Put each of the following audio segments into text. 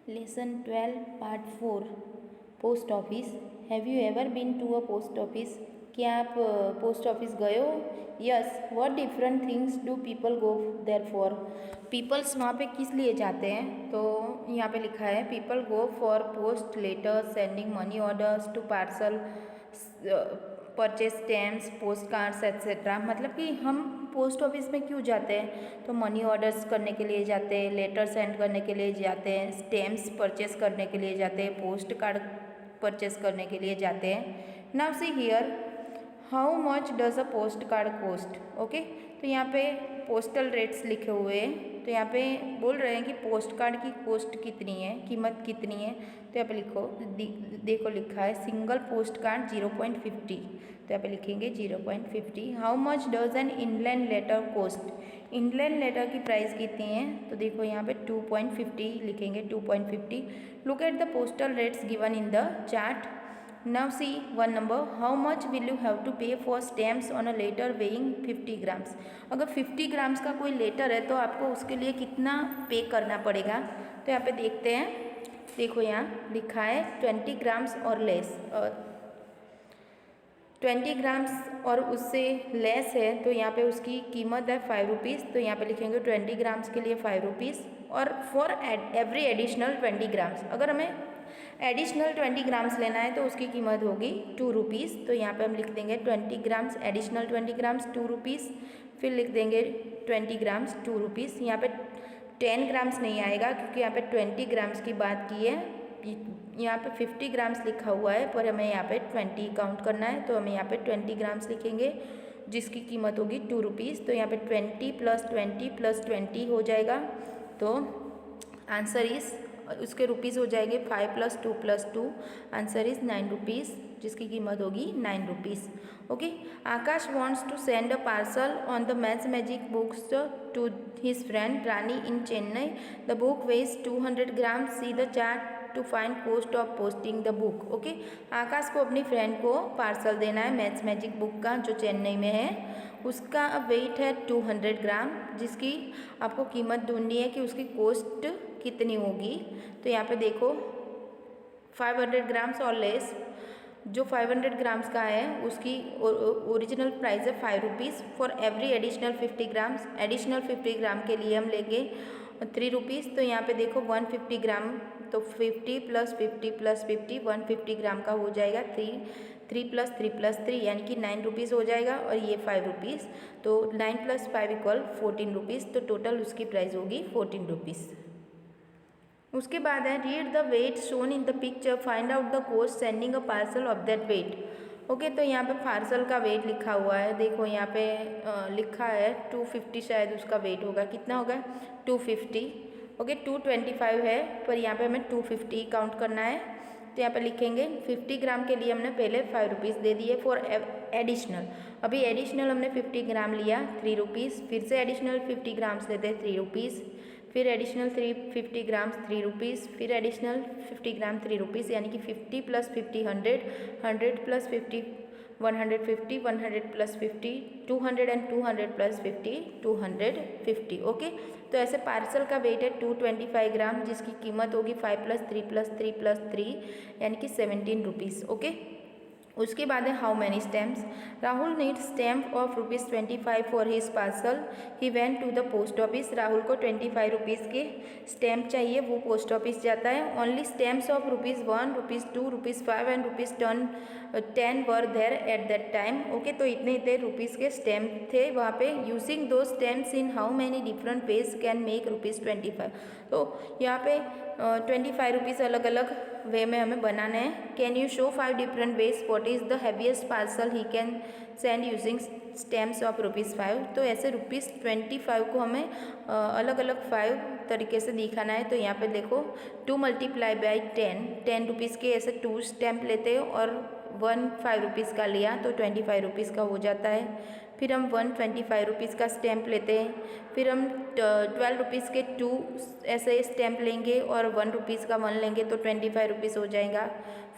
Lesson 12 part 4 post office. Have you ever been to a post office? क्या आप post office गए हो? Yes. What different things do people go there for? Peoples वहाँ पे किस लिए जाते हैं? तो यहाँ पे लिखा है people go for post letters, sending money orders to parcel, purchase stamps, post cards etcetera. मतलब कि हम पोस्ट ऑफिस में क्यों जाते हैं? तो मनी ऑर्डर्स करने के लिए जाते हैं, लेटर सेंड करने के लिए जाते हैं, स्टैम्प्स परचेस करने के लिए जाते हैं, पोस्ट कार्ड परचेस करने के लिए जाते हैं। Now see here, how much does a post card cost? Okay, तो यहाँ पे पोस्टल रेट्स लिखे हुए हैं। तो यहाँ पे बोल रहे हैं कि पोस्ट कार्ड की कॉस्ट कितनी है, कीमत कितनी है। तो यहाँ पे लिखो, देखो लिखा है सिंगल पोस्ट कार्ड 0.50। तो यहाँ पे लिखेंगे 0.50। How much does an inland letter cost? Inland letter की प्राइस कितनी है? तो देखो यहाँ पे 2.50 लिखेंगे, 2.50। Look at the postal rates given in the chart. Now see one number. How much will you have to pay for stamps on a letter weighing 50 grams? अगर 50 grams का कोई लेटर है तो आपको उसके लिए कितना पे करना पड़ेगा? तो यहाँ पे देखते हैं। देखो यहाँ लिखा है 20 ग्राम्स और लेस, 20 ग्राम्स और उससे लेस है तो यहाँ पे उसकी कीमत है 5 रुपीज़। तो यहाँ पे लिखेंगे 20 ग्राम्स के लिए 5 रुपीज़। और फॉर एवरी एडिशनल 20 ग्राम्स, अगर हमें एडिशनल 20 ग्राम्स लेना है तो उसकी कीमत होगी 2 रुपीज़। तो यहाँ पे हम लिख देंगे 20 ग्राम्स एडिशनल 20 ग्राम्स 2 रुपीज़। फिर लिख देंगे 20 ग्राम्स 2 रुपीज़। यहाँ पे 10 ग्राम्स नहीं आएगा क्योंकि यहाँ पे 20 ग्राम्स की बात की है। यहाँ पे 50 ग्राम्स लिखा हुआ है पर हमें यहाँ पे 20 काउंट करना है तो हमें यहाँ पे 20 ग्राम्स लिखेंगे जिसकी कीमत होगी 2 रुपीज़। तो यहाँ पे 20 + 20 + 20 हो जाएगा। तो आंसर इज़, उसके रुपीज़ हो जाएंगे 5 + 2 + 2। आंसर इज़ 9 रुपीज़, जिसकी कीमत होगी 9 rupees. Okay. Akash wants to send a parcel on the maths magic books to his friend Rani in Chennai. The book weighs 200 gram. See the chart to find cost of posting the book. Okay, Akash को अपनी friend को parcel देना है maths magic book का जो चेन्नई में है। उसका वेट है 200 ग्राम, जिसकी आपको कीमत ढूंढनी है कि उसकी कॉस्ट कितनी होगी। तो यहाँ पे देखो 500 ग्राम्स और लेस, जो 500 ग्राम्स का है उसकी ओरिजिनल प्राइस है 5 rupees. For every additional 50 grams, additional 50 ग्राम के लिए हम लेंगे 3 रुपीज़। तो यहाँ पे देखो 150 ग्राम, तो 50 + 50 + 50 150 ग्राम का हो जाएगा 3 + 3 + 3 यानी कि 9 रुपीज़ हो जाएगा और ये 5 रुपीज़। तो 9 + 5 = 14 रुपीज़। तो टोटल उसकी प्राइस होगी 14 रुपीज़। उसके बाद है read the weight shown in the picture, find out the cost sending a parcel of that weight. Okay, तो यहाँ पे पार्सल का वेट लिखा हुआ है। देखो यहाँ पे लिखा है 250, शायद उसका वेट होगा। कितना होगा? 250। ओके, 225 है पर यहाँ पे हमें 250 काउंट करना है। तो यहाँ पे लिखेंगे 50 ग्राम के लिए हमने पहले 5 रुपीज़ दे दिए फॉर एडिशनल। अभी एडिशनल हमने 50 ग्राम लिया 3 रुपीज़, फिर से एडिशनल 50 ग्राम्स लेते हैं 3 रुपीज़, फिर एडिशनल 50 ग्राम्स 3 रुपीज़, फिर एडिशनल 50 ग्राम 3 रुपीज़, यानी कि 50 + 50 100, 100 + 50 150, 100 + 50 200 एंड 200 + 50 250। ओके, तो ऐसे पार्सल का वेट है 225 ग्राम, जिसकी कीमत होगी 5 + 3 + 3 + 3 यानी कि 17 रुपीज़। ओके, उसके बाद है how many stamps. Rahul need stamp of ₹25 for his parcel. He went to the post office. Rahul को 25 रुपीज़ के स्टैम्प चाहिए, वो पोस्ट ऑफिस जाता है। Only stamps of ₹1, ₹2, ₹5 and ₹10 were there at that time. Okay, तो इतने इतने रुपीज़ के स्टैम्प थे वहाँ पे। यूजिंग दो stamps in how many different ways can make ₹25। तो यहाँ पे 25 रुपीज़ अलग अलग वे में हमें बनाने हैं। Can you show 5 different ways what is the heaviest parcel he can send using stamps of ₹5। तो ऐसे ₹25 को हमें अलग अलग 5 तरीके से दिखाना है। तो यहाँ पे देखो 2 × 10 रुपीज़ के ऐसे 2 स्टैम्प लेते हैं और 1 5 रुपीज़ का लिया तो 25 रुपीज़ का हो जाता है। फिर हम 125 रुपीज़ का स्टैम्प लेते हैं, फिर हम 12 रुपीज़ के 2 ऐसे स्टैम्प लेंगे और 1 रुपीज़ का 1 लेंगे तो 25 रुपीज़ हो जाएगा।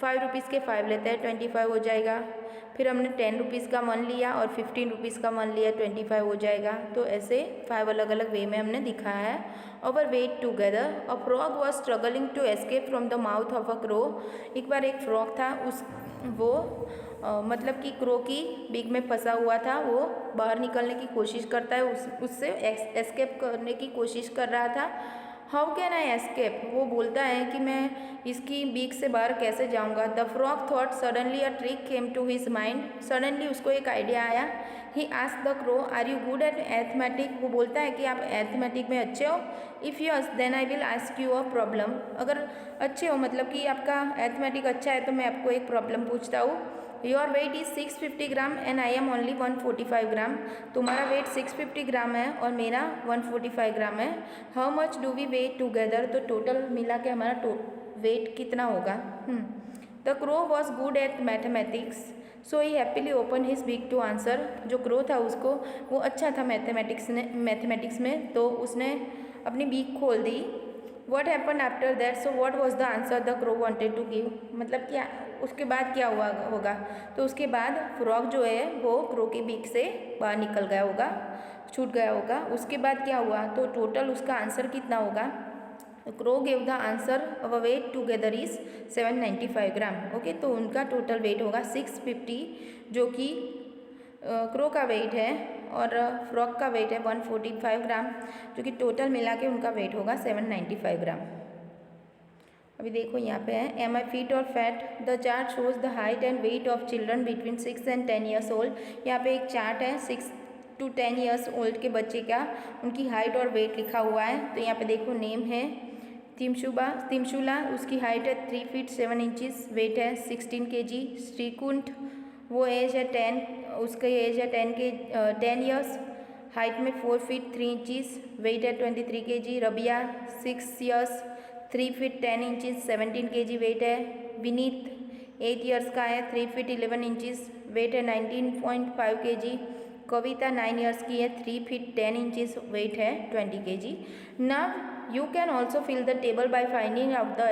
5 रुपीज़ के 5 लेते हैं 25 हो जाएगा। फिर हमने 10 रुपीज़ का 1 लिया और 15 रुपीज़ का 1 लिया 25 हो जाएगा। तो ऐसे 5 अलग अलग वे में हमने दिखाया है। Our weight together a frog was struggling to escape from the mouth of a crow. एक बार एक फ्रॉग था, वो मतलब कि क्रो की बीक में फंसा हुआ था, वो बाहर निकलने की कोशिश करता है, उससे एस्केप करने की कोशिश कर रहा था। हाउ कैन आई एस्केप, वो बोलता है कि मैं इसकी बीक से बाहर कैसे जाऊंगा। The frog thought suddenly a trick came to his mind, suddenly उसको एक आइडिया आया। He asked the crow are you good at arithmetic, वो बोलता है कि आप एथमेटिक में अच्छे हो। If yes then I will ask you a problem, अगर अच्छे हो मतलब कि आपका एथमेटिक अच्छा है तो मैं आपको एक प्रॉब्लम पूछता हूँ। Your weight is 650 gram and I am only 145 ग्राम, तुम्हारा वेट 650 ग्राम है और मेरा 145 ग्राम है। How much do we weight together, तो टोटल मिला के हमारा वेट कितना होगा। The crow was good at mathematics so he happily open his beak to answer, जो क्रो था उसको वो अच्छा था मैथमेटिक्स में, तो उसने अपनी बीक खोल दी। What happen after that, so what was the answer the crow wanted to give, मतलब क्या उसके बाद क्या हुआ होगा। तो उसके बाद फ्रॉग जो है वो क्रो की बीक से बाहर निकल गया होगा, छूट गया होगा। उसके बाद क्या हुआ, तो टोटल उसका आंसर कितना होगा। Crow gave the answer our weight together is 795 gram. Okay, तो उनका टोटल वेट होगा 650, जो कि क्रो का वेट है, और फ्रॉग का वेट है 145 ग्राम, जो कि टोटल मिला के उनका वेट होगा 795 ग्राम। अभी देखो यहाँ पे है, एम आई फिट और fat, the chart shows the height and weight of children between 6 and 10 years old. यहाँ पे एक चार्ट है 6 to 10 ईयर्स ओल्ड के बच्चे का, उनकी हाइट और वेट लिखा हुआ है। तो यहाँ पे देखो नेम है तिमशुला, उसकी हाइट है 3 फीट 7 इंचज़, वेट है 16 kg। श्रीकुंठ, वो एज है 10, उसकी एज है 10 ईयर्स, हाइट में 4 फीट 3 इंचज़, वेट है 23 kg। Rabia 6 years 3 feet 10 inches 17 kg, weight है। विनीत 8 ईयर्स का है 3 फीट 11 इंचज़, वेट है 19.5 kg। कविता 9 ईयर्स की है 3 फीट 10 इंचज़, वेट है 20 kg। Now you can also fill the table by finding out the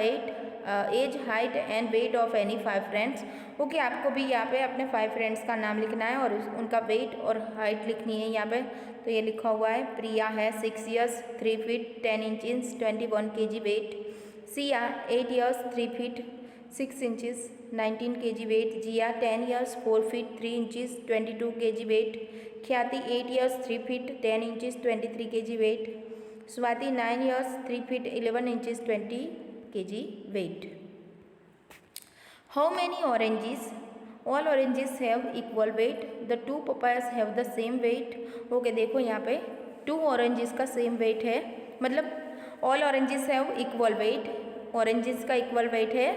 age, height and weight of any 5 friends. Okay, आपको भी यहाँ पे अपने 5 फ्रेंड्स का नाम लिखना है और उनका वेट और हाइट लिखनी है यहाँ पे। तो ये लिखा हुआ है, प्रिया है 6 years 3 feet 10 inches 21 kg, weight. Siya 8 years 3 feet 6 inches 19 kg, weight. Jiya 10 years 4 feet 3 inches 22 kg, weight. Khyati 8 years 3 feet 10 inches 23 kg, weight. Swati 9 years 3 feet 11 inches 20 kg, weight. How many oranges, all oranges have equal weight, the 2 papayas have the same weight. Okay, देखो यहाँ पे 2 oranges का same weight है, मतलब all oranges have equal weight, oranges का equal weight है।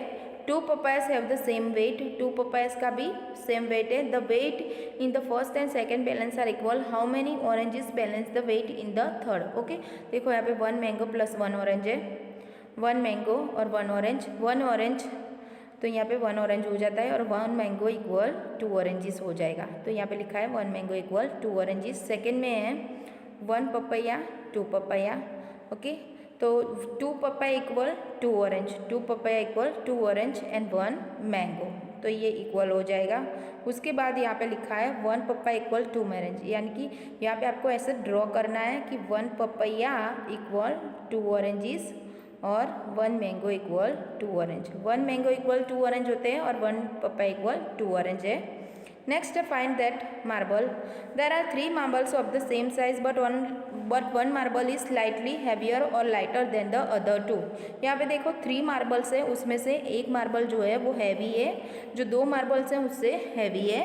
2 papayas have the same weight, 2 papayas का भी सेम वेट है। The weight in the first and second balance are equal, how many oranges balance the weight in the third. Okay, देखो यहाँ पे 1 mango plus 1 orange है, 1 mango और 1 orange, 1 orange तो यहाँ पे 1 ऑरेंज हो जाता है और 1 मैंगो इक्वल 2 ऑरेंजेस हो जाएगा। तो यहाँ पे लिखा है 1 मैंगो इक्वल 2 ऑरेंजेस। सेकेंड में है 1 पपैया 2 पपैया। ओके, तो 2 papaya equal 2 orange, 2 papaya equal 2 orange and 1 mango, तो ये इक्वल हो जाएगा। उसके बाद यहाँ पे लिखा है 1 पपाया इक्वल 2 ऑरेंज, यानी कि यहाँ पे आपको ऐसे ड्रॉ करना है कि 1 पपैया इक्वल 2 ऑरेंजेस और 1 mango equal 2 orange. 1 mango equal 2 orange होते हैं और 1 पपाया इक्वल 2 ऑरेंज है। Next find that marble, there are 3 marbles of the same size but one marble is slightly heavier or lighter than the other 2। यहाँ पे देखो 3 marbles है, उसमें से एक मार्बल जो है वो हैवी है, जो 2 मार्बल्स हैं उससे हैवी है।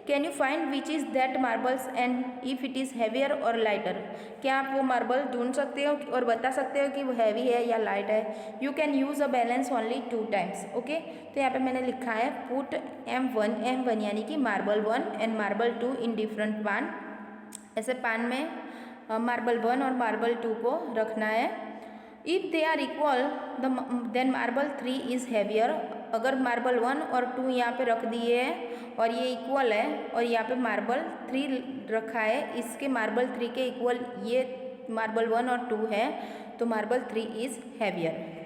Can you find which is that marbles and if it is heavier or lighter, क्या आप वो मार्बल ढूंढ सकते हो और बता सकते हो कि वो हैवी है या लाइट है। You can use a balance only 2 times. Okay, तो यहाँ पे मैंने लिखा है पुट M1 यानी कि marble 1 and marble 2 in different पान, ऐसे पान में मार्बल 1 और मार्बल 2 को रखना है। If they are equal then marble 3 is heavier, अगर मार्बल 1 और 2 यहाँ पे रख दिए हैं और ये इक्वल है और यहाँ पे मार्बल 3 रखा है, इसके मार्बल 3 के इक्वल ये मार्बल 1 और 2 है, तो मार्बल 3 इज़ हैवियर।